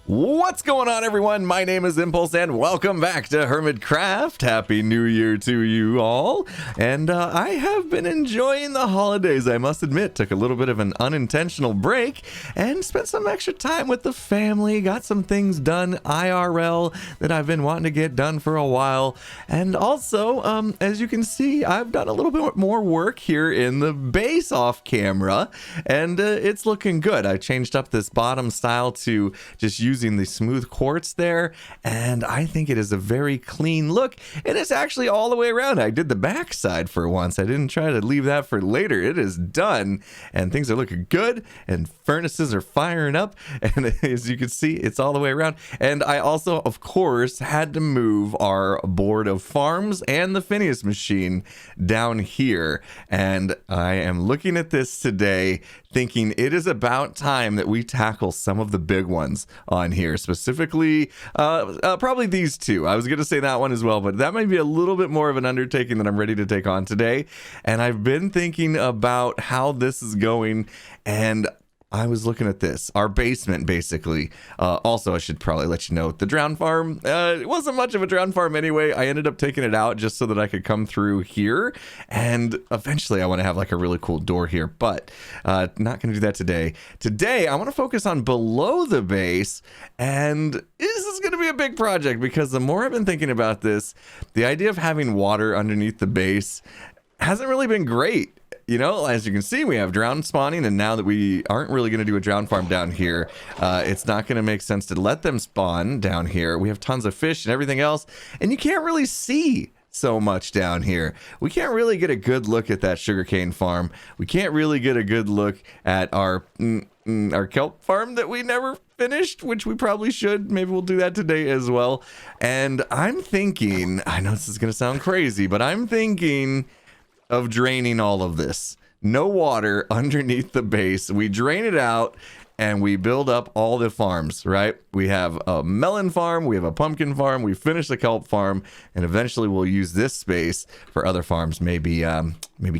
What's going on, everyone? My name is Impulse, and welcome back to Hermitcraft. Happy New Year to you all. And I have been enjoying the holidays, I must admit. Took a little bit of an unintentional break and spent some extra time with the family. Got some things done IRL that I've been wanting to get done for a while. And also, as you can see, I've done a little bit more work here in the base off camera, and it's looking good. I changed up this bottom style to just using the smooth quartz there, and I think it is a very clean look, and it's actually all the way around. I did the back side for once. I didn't try to leave that for later. It is done, and things are looking good, and furnaces are firing up, and as you can see, it's all the way around. And I also, of course, had to move our board of farms and the Phineas machine down here, and I am looking at this today thinking it is about time that we tackle some of the big ones on here, specifically probably these two. I was going to say that one as well, but that might be a little bit more of an undertaking that I'm ready to take on today. And I've been thinking about how this is going, and I was looking at this, our basement, basically. Also, I should probably let you know, the drown farm, it wasn't much of a drown farm anyway. I ended up taking it out just so that I could come through here. And eventually I want to have like a really cool door here, but not going to do that today. Today, I want to focus on below the base. And this is going to be a big project because the more I've been thinking about this, the idea of having water underneath the base hasn't really been great. You know, as you can see, we have drown spawning, and now that we aren't really going to do a drown farm down here, it's not going to make sense to let them spawn down here. We have tons of fish and everything else, and you can't really see so much down here. We can't really get a good look at that sugarcane farm. We can't really get a good look at our kelp farm that we never finished, which we probably should. Maybe we'll do that today as well. And I'm thinking, I know this is going to sound crazy, but I'm thinking of draining all of this. No water underneath the base. We drain it out and we build up all the farms, right? We have a melon farm, we have a pumpkin farm, we finish the kelp farm, and eventually we'll use this space for other farms. Maybe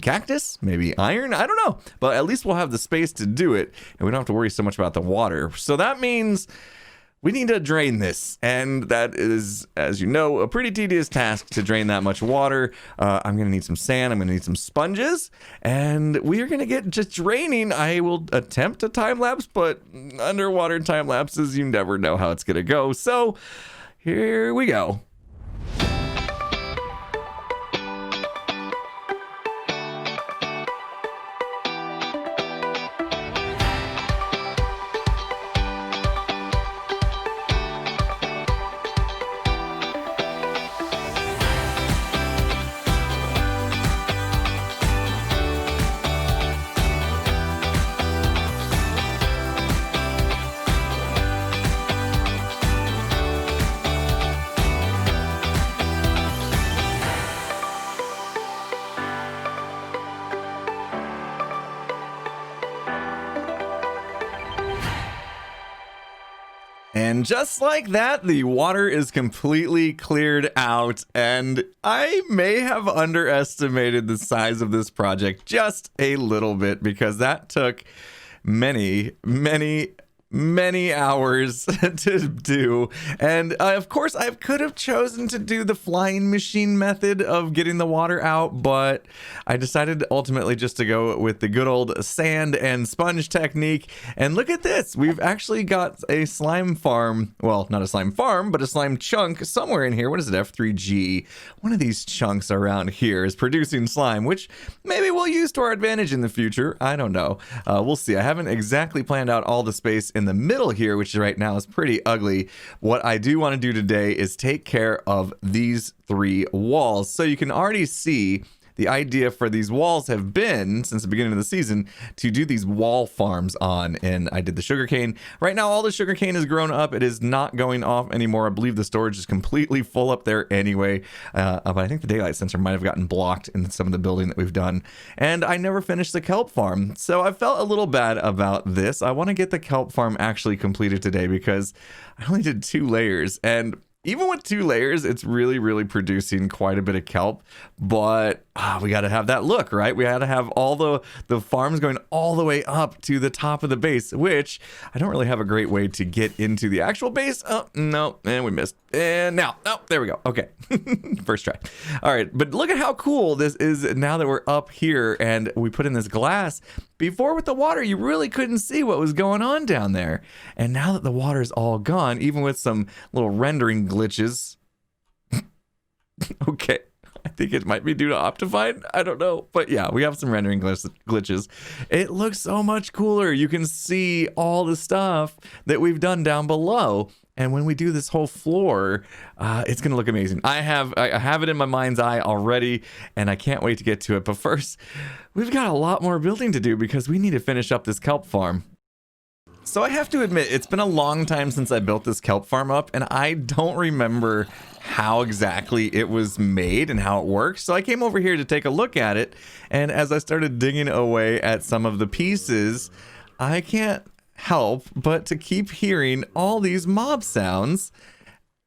cactus, maybe iron, I don't know. But at least we'll have the space to do it, and we don't have to worry so much about the water. So that means we need to drain this, and that is, as you know, a pretty tedious task to drain that much water. I'm going to need some sand, I'm going to need some sponges, and we are going to get just draining. I will attempt a time-lapse, but underwater time-lapses, you never know how it's going to go. So here we go. And just like that, the water is completely cleared out, and I may have underestimated the size of this project just a little bit, because that took many hours to do. And of course I could have chosen to do the flying machine method of getting the water out, but I decided ultimately just to go with the good old sand and sponge technique. And look at this, we've actually got a slime farm, well, not a slime farm, but a slime chunk somewhere in here. What is it, F3G? One of these chunks around here is producing slime, which maybe we'll use to our advantage in the future. I don't know, we'll see. I haven't exactly planned out all the space in the middle here, which right now is pretty ugly. What I do want to do today is take care of these three walls. So you can already see the idea for these walls have been, since the beginning of the season, to do these wall farms on. And I did the sugarcane. Right now, all the sugarcane is grown up. It is not going off anymore. I believe the storage is completely full up there anyway. But I think the daylight sensor might have gotten blocked in some of the building that we've done. And I never finished the kelp farm. So I felt a little bad about this. I want to get the kelp farm actually completed today because I only did 2 layers. And even with 2 layers, it's really producing quite a bit of kelp. But we got to have that look, right? We got to have all the farms going all the way up to the top of the base, which I don't really have a great way to get into the actual base. Oh, no, and we missed. And now, oh, there we go. Okay, first try. All right, but look at how cool this is now that we're up here and we put in this glass. Before with the water, you really couldn't see what was going on down there. And now that the water's all gone, even with some little rendering glitches. Okay, I think it might be due to Optifine. I don't know. But yeah, we have some rendering glitches. It looks so much cooler. You can see all the stuff that we've done down below. And when we do this whole floor, it's going to look amazing. I have it in my mind's eye already, and I can't wait to get to it. But first, we've got a lot more building to do because we need to finish up this kelp farm. So I have to admit, it's been a long time since I built this kelp farm up, and I don't remember how exactly it was made and how it works. So I came over here to take a look at it, and as I started digging away at some of the pieces, I can't help but to keep hearing all these mob sounds,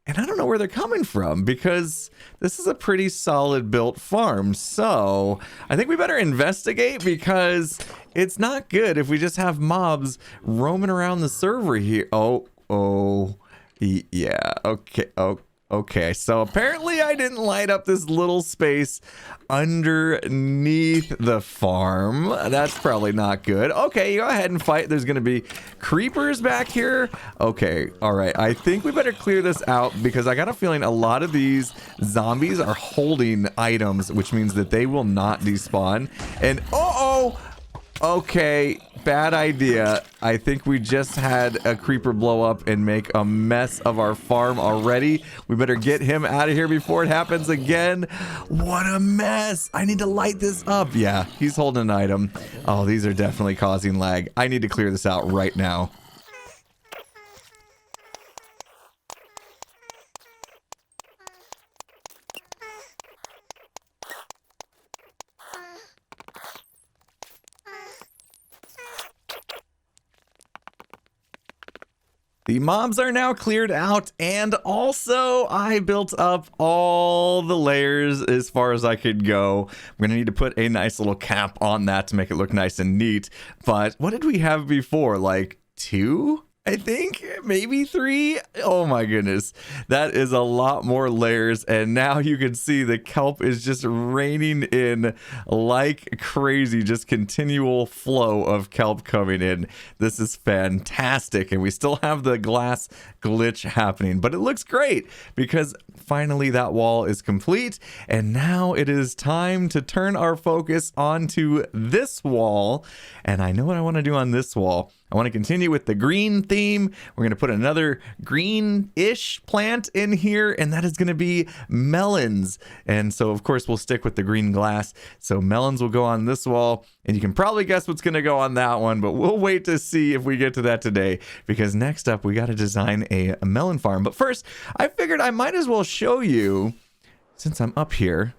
and I don't know where they're coming from because this is a pretty solid built farm. So I think we better investigate because it's not good if we just have mobs roaming around the server here. Yeah, okay, so apparently I didn't light up this little space underneath the farm. That's probably not good. Okay, you go ahead and fight. There's gonna be creepers back here. Okay, all right, I think we better clear this out because I got a feeling a lot of these zombies are holding items, which means that they will not despawn. And okay, bad idea. I think we just had a creeper blow up and make a mess of our farm already. We better get him out of here before it happens again. What a mess. I need to light this up. Yeah, he's holding an item. Oh, these are definitely causing lag. I need to clear this out right now. The mobs are now cleared out, and also I built up all the layers as far as I could go. We're gonna need to put a nice little cap on that to make it look nice and neat. But what did we have before? Like 2? I think maybe 3. Oh my goodness, that is a lot more layers, and now you can see the kelp is just raining in like crazy, just continual flow of kelp coming in. This is fantastic, and we still have the glass glitch happening, but it looks great because finally that wall is complete, and now it is time to turn our focus onto this wall. And I know what I want to do on this wall. I want to continue with the green theme. We're going to put another green-ish plant in here, and that is going to be melons. And so, of course, we'll stick with the green glass. So melons will go on this wall, and you can probably guess what's going to go on that one, but we'll wait to see if we get to that today, because next up, we got to design a melon farm. But first, I figured I might as well show you, since I'm up here,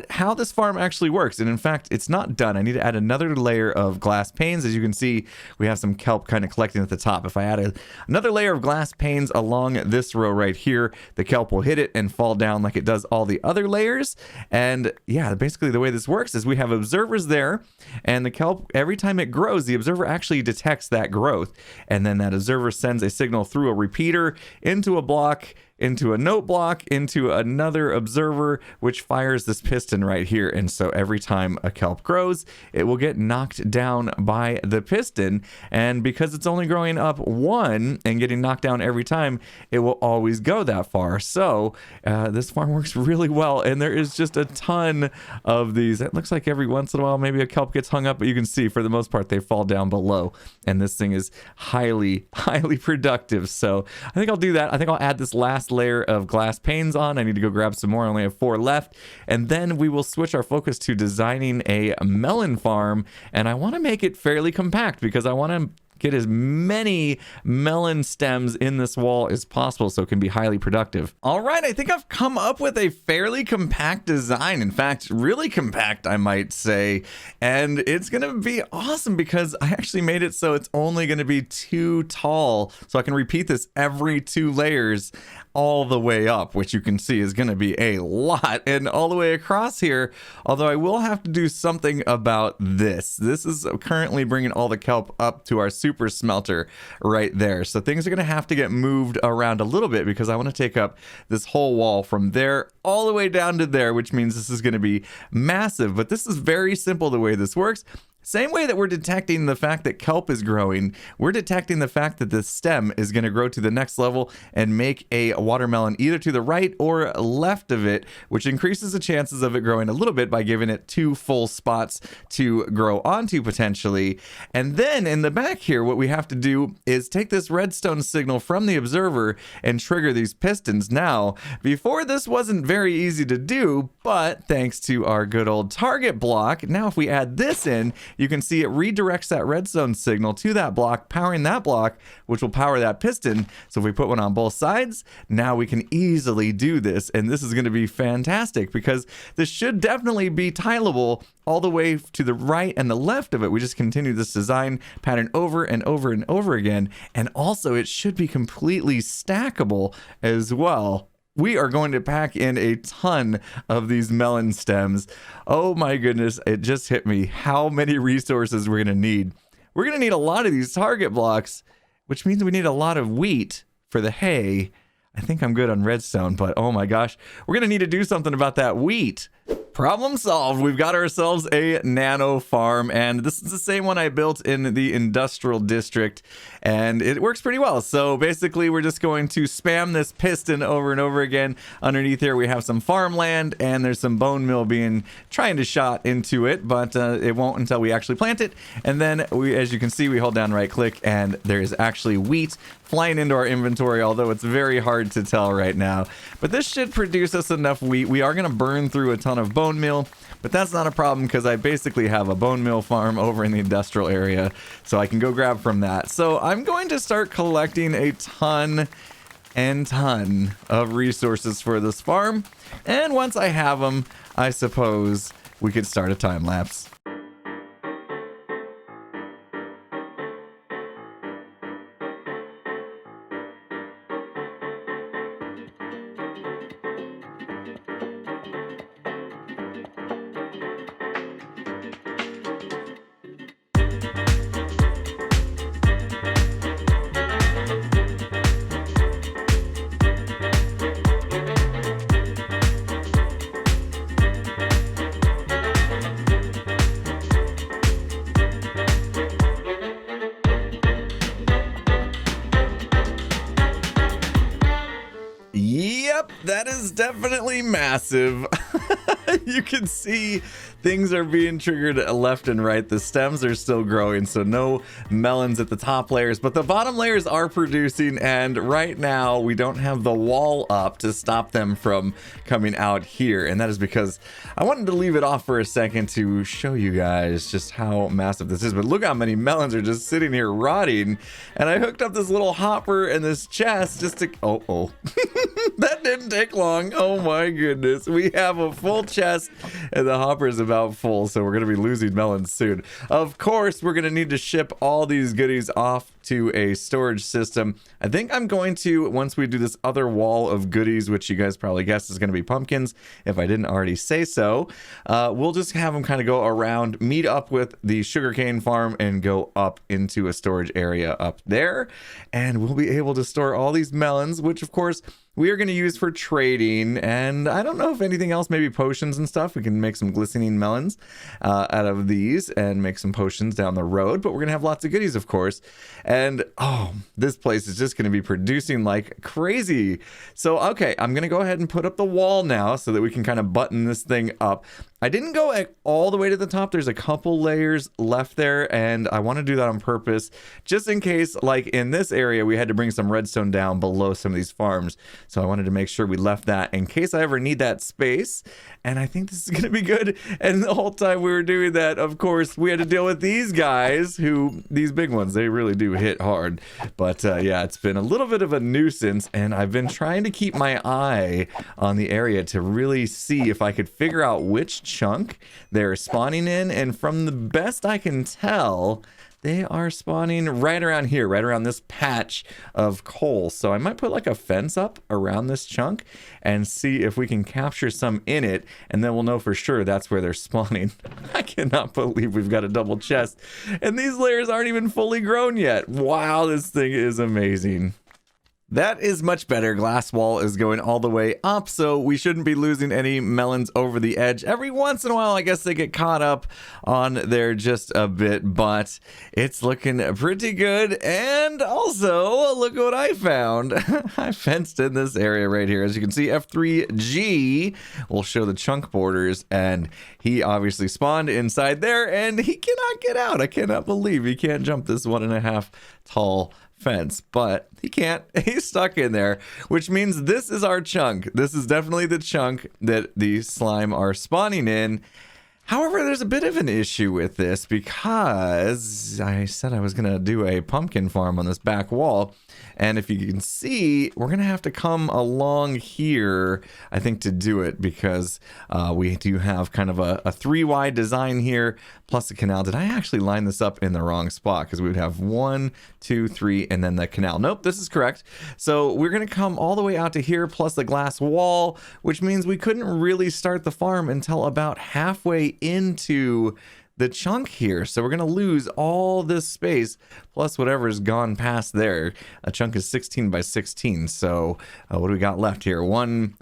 how this farm actually works. And in fact, it's not done. I need to add another layer of glass panes. As you can see, we have some kelp kind of collecting at the top. If I add another layer of glass panes along this row right here, the kelp will hit it and fall down like it does all the other layers. And yeah, basically the way this works is we have observers there, and the kelp, every time it grows, the observer actually detects that growth, and then that observer sends a signal through a repeater into a block, into a note block, into another observer, which fires this piston right here. And so every time a kelp grows, it will get knocked down by the piston. And because it's only growing up 1 and getting knocked down every time, it will always go that far. So this farm works really well, and there is just a ton of these. It looks like every once in a while maybe a kelp gets hung up, but you can see for the most part they fall down below, and this thing is highly productive. So I think I'll do that. I think I'll add this last layer of glass panes on. I need to go grab some more. I only have 4 left, and then we will switch our focus to designing a melon farm. And I want to make it fairly compact because I want to get as many melon stems in this wall as possible so it can be highly productive. All right, I think I've come up with a fairly compact design. In fact, really compact, I might say. And it's going to be awesome because I actually made it so it's only going to be 2 tall. So I can repeat this every 2 layers all the way up, which you can see is going to be a lot. And all the way across here, although I will have to do something about this. This is currently bringing all the kelp up to our super smelter right there. So things are going to have to get moved around a little bit because I want to take up this whole wall from there all the way down to there, which means this is going to be massive. But this is very simple the way this works. Same way that we're detecting the fact that kelp is growing, we're detecting the fact that the stem is going to grow to the next level and make a watermelon either to the right or left of it, which increases the chances of it growing a little bit by giving it 2 full spots to grow onto potentially. And then in the back here, what we have to do is take this redstone signal from the observer and trigger these pistons. Now, before this wasn't very easy to do, but thanks to our good old target block, now if we add this in, you can see it redirects that redstone signal to that block, powering that block, which will power that piston. So if we put one on both sides, now we can easily do this. And this is going to be fantastic because this should definitely be tileable all the way to the right and the left of it. We just continue this design pattern over and over and over again. And also it should be completely stackable as well. We are going to pack in a ton of these melon stems. Oh my goodness, it just hit me how many resources we're going to need. We're going to need a lot of these target blocks, which means we need a lot of wheat for the hay. I think I'm good on redstone, but oh my gosh, we're going to need to do something about that wheat. Problem solved. We've got ourselves a nano farm, and this is the same one I built in the industrial district, and it works pretty well. So basically we're just going to spam this piston over and over again. Underneath here we have some farmland, and there's some bone meal being trying to shot into it, but it won't until we actually plant it. And then we, as you can see, we hold down right click and there is actually wheat flying into our inventory, although it's very hard to tell right now. But this should produce us enough wheat. We are going to burn through a ton of bone meal, but that's not a problem because I basically have a bone meal farm over in the industrial area, so I can go grab from that. So I'm going to start collecting a ton and ton of resources for this farm, and once I have them, I suppose we could start a time lapse. Yep, that is definitely massive. You can see things are being triggered left and right. The stems are still growing, so no melons at the top layers, but the bottom layers are producing, and right now we don't have the wall up to stop them from coming out here, and that is because I wanted to leave it off for a second to show you guys just how massive this is. But look how many melons are just sitting here rotting, and I hooked up this little hopper and this chest just to that didn't take long. Oh my goodness, we have a full chest and the hopper is about full, so we're going to be losing melons soon. Of course, we're going to need to ship all these goodies off to a storage system. I think I'm going to, once we do this other wall of goodies, which you guys probably guessed is going to be pumpkins, if I didn't already say so, we'll just have them kind of go around, meet up with the sugarcane farm, and go up into a storage area up there. And we'll be able to store all these melons, which of course we are going to use for trading, and I don't know if anything else, maybe potions and stuff. We can make some glistening melons out of these and make some potions down the road, but we're going to have lots of goodies, of course. And oh, this place is just going to be producing like crazy. So, okay, I'm going to go ahead and put up the wall now so that we can kind of button this thing up. I didn't go all the way to the top. There's a couple layers left there, and I want to do that on purpose, just in case, like in this area, we had to bring some redstone down below some of these farms. So I wanted to make sure we left that in case I ever need that space. And I think this is going to be good. And the whole time we were doing that, of course, we had to deal with these guys these big ones, they really do hit hard. But yeah, it's been a little bit of a nuisance, and I've been trying to keep my eye on the area to really see if I could figure out which chunk they're spawning in, and from the best I can tell, they are spawning right around here, right around this patch of coal. So I might put like a fence up around this chunk and see if we can capture some in it, and then we'll know for sure that's where they're spawning. I cannot believe we've got a double chest, and these layers aren't even fully grown yet. Wow, this thing is amazing. That is much better. Glass wall is going all the way up, so we shouldn't be losing any melons over the edge. Every once in a while, I guess they get caught up on there just a bit, but it's looking pretty good. And also, look what I found. I fenced in this area right here. As you can see, F3G will show the chunk borders, and he obviously spawned inside there, and he cannot get out. I cannot believe he can't jump this 1.5 tall fence, but he can't. He's stuck in there, which means this is our chunk. This is definitely the chunk that the slime are spawning in. However, there's a bit of an issue with this because I said I was going to do a pumpkin farm on this back wall. And if you can see, we're going to have to come along here, I think, to do it, because we do have kind of a 3-wide design here, plus a canal. Did I actually line this up in the wrong spot? Because we would have 1, 2, 3, and then the canal. Nope, this is correct. So we're going to come all the way out to here, plus the glass wall, which means we couldn't really start the farm until about halfway into the chunk here. So we're going to lose all this space plus whatever's gone past there. A chunk is 16 by 16. So what do we got left here?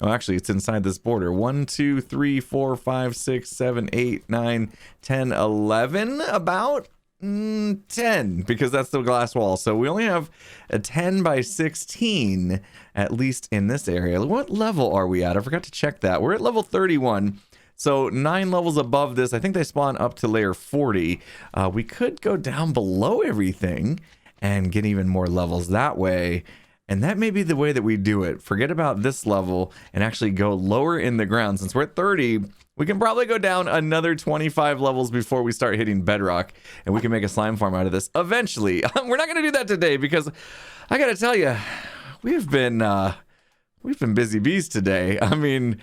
Actually, it's inside this border. 1, 2, 3, 4, 5, 6, 7, 8, 9, 10, 11, about 10, because that's the glass wall. So we only have a 10 by 16, at least in this area. What level are we at? I forgot to check that. We're at level 31. So 9 levels above this. I think they spawn up to layer 40. We could go down below everything and get even more levels that way. And that may be the way that we do it. Forget about this level and actually go lower in the ground. Since we're at 30, we can probably go down another 25 levels before we start hitting bedrock, and we can make a slime farm out of this eventually. We're not going to do that today because I got to tell you, we've been busy bees today. I mean,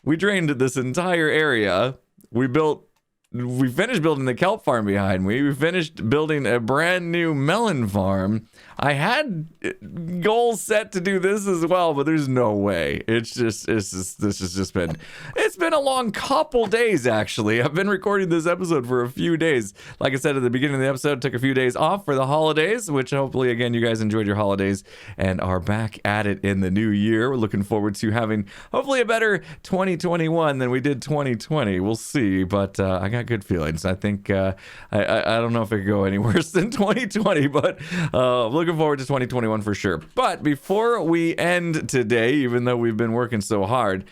we drained this entire area. We finished building the Kelp Farm behind me. We finished building a brand new Melon Farm. I had goals set to do this as well, but there's no way. This has just been a long couple days, actually. I've been recording this episode for a few days. Like I said at the beginning of the episode, took a few days off for the holidays, which hopefully, again, you guys enjoyed your holidays and are back at it in the new year. We're looking forward to having hopefully a better 2021 than we did 2020. We'll see, but I got good feelings. I think I don't know if it could go any worse than 2020, but looking forward to 2021 for sure. But before we end today, even though we've been working so hard,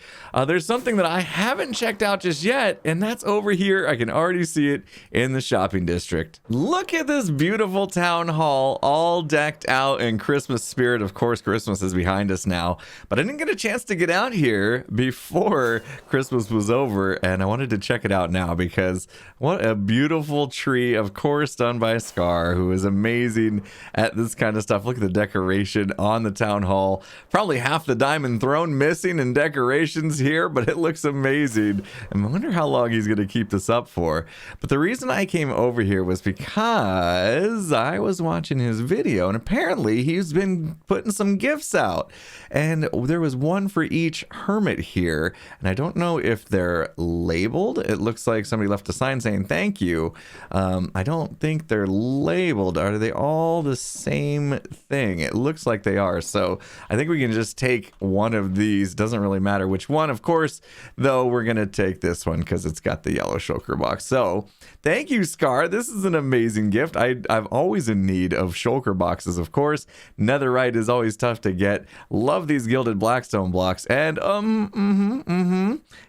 there's something that I haven't checked out just yet, and that's over here. I can already see it in the shopping district. Look at this beautiful town hall, all decked out in Christmas spirit. Of course, Christmas is behind us now, but I didn't get a chance to get out here before Christmas was over, and I wanted to check it out now because what a beautiful tree, of course, done by Scar, who is amazing at this kind of stuff. Look at the decoration on the town hall. Probably half the diamond throne missing in decorations here, but it looks amazing. And I wonder how long he's going to keep this up for. But the reason I came over here was because I was watching his video, and apparently he's been putting some gifts out. And there was one for each hermit here, and I don't know if they're labeled. It looks like somebody left a sign saying thank you. I don't think they're labeled. Are they all the same same thing. It looks like they are. So I think we can just take one of these. Doesn't really matter which one. Of course, though, we're going to take this one because it's got the yellow shulker box. So thank you, Scar. This is an amazing gift. I'm always in need of shulker boxes, of course. Netherite is always tough to get. Love these gilded blackstone blocks. And,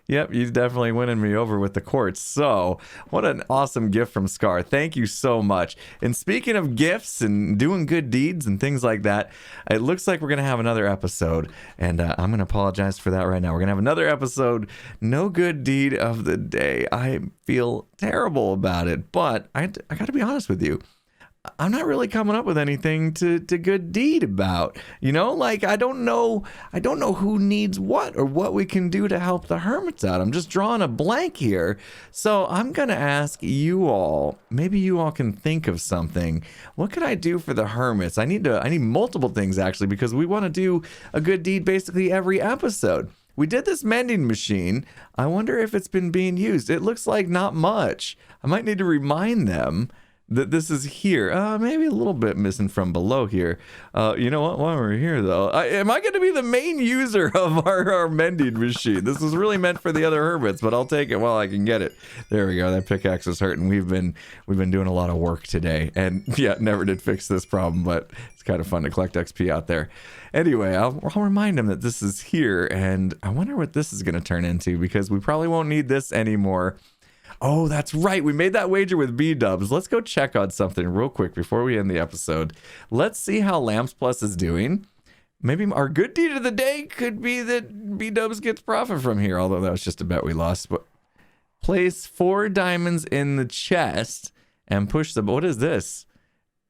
yep, he's definitely winning me over with the quartz. So what an awesome gift from Scar. Thank you so much. And speaking of gifts and doing good deeds and things like that, it looks like we're going to have another episode. And I'm going to apologize for that right now. We're going to have another episode, no good deed of the day. I feel terrible about it, but I got to be honest with you. I'm not really coming up with anything to good deed about, you know, like I don't know who needs what or what we can do to help the hermits out. I'm just drawing a blank here. So I'm going to ask you all, maybe you all can think of something. What could I do for the hermits? I need multiple things actually, because we want to do a good deed basically every episode. We did this mending machine. I wonder if it's been being used. It looks like not much. I might need to remind them that this is here. Maybe a little bit missing from below here. You know what? While we're here, though, am I going to be the main user of our mending machine? This was really meant for the other hermits, but I'll take it while I can get it. There we go. That pickaxe is hurting. We've been doing a lot of work today, and yeah, never did fix this problem, but it's kind of fun to collect XP out there. Anyway, I'll remind him that this is here, and I wonder what this is going to turn into, because we probably won't need this anymore. Oh, that's right. We made that wager with B-dubs. Let's go check on something real quick before we end the episode. Let's see how Lamps Plus is doing. Maybe our good deed of the day could be that B-dubs gets profit from here, although that was just a bet we lost. But place 4 diamonds in the chest and push the... What is this?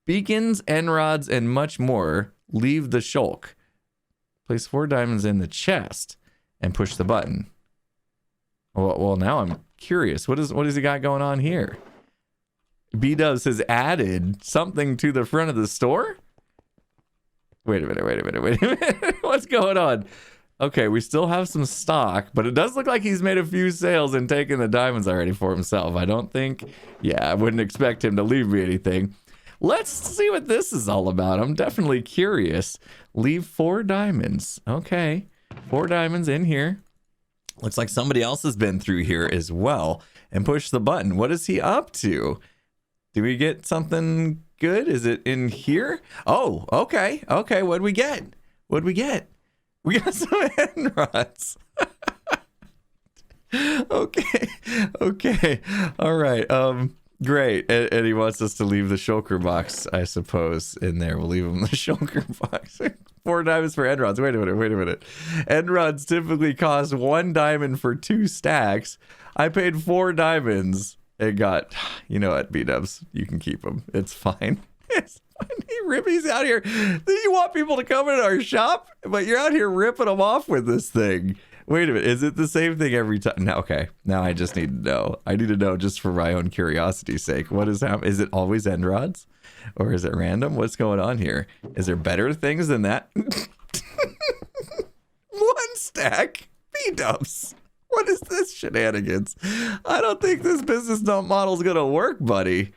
Beacons, end rods, and much more. Leave the shulk. Place 4 diamonds in the chest and push the button. Well, now I'm curious. What has he got going on here? B-dubs has added something to the front of the store? Wait a minute. What's going on? Okay, we still have some stock, but it does look like he's made a few sales and taken the diamonds already for himself. I don't think... Yeah, I wouldn't expect him to leave me anything. Let's see what this is all about. I'm definitely curious. Leave 4 diamonds. Okay, 4 diamonds in here. Looks like somebody else has been through here as well and pushed the button. What is he up to? Do we get something good? Is it in here? Oh, okay. Okay, what'd we get? We got some end rods. Okay. All right. Great. And he wants us to leave the shulker box, I suppose, in there. We'll leave him the shulker box. 4 diamonds for end rods. Wait a minute. End rods typically cost 1 diamond for 2 stacks. I paid 4 diamonds and got, you know what, B-dubs, you can keep them. It's fine. It's fine. He's out here. You want people to come in our shop, but you're out here ripping them off with this thing. Wait a minute, is it the same thing every time? No, okay, now I just need to know. I need to know just for my own curiosity's sake. What is happening? Is it always end rods? Or is it random? What's going on here? Is there better things than that? 1 stack? B-dubs. What is this shenanigans? I don't think this business model is going to work, buddy.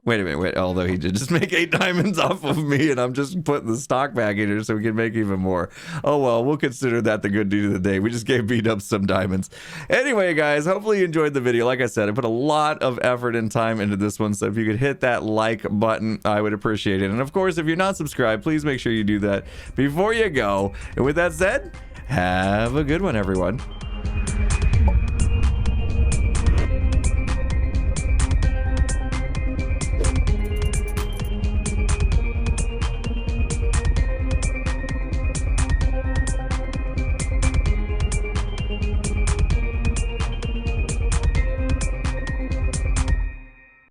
Wait a minute, although he did just make 8 diamonds off of me, and I'm just putting the stock back in here so we can make even more. Oh, well, we'll consider that the good deed of the day. We just gave B-dubs some diamonds. Anyway, guys, hopefully you enjoyed the video. Like I said, I put a lot of effort and time into this one, so if you could hit that like button, I would appreciate it. And of course, if you're not subscribed, please make sure you do that before you go. And with that said, have a good one, everyone.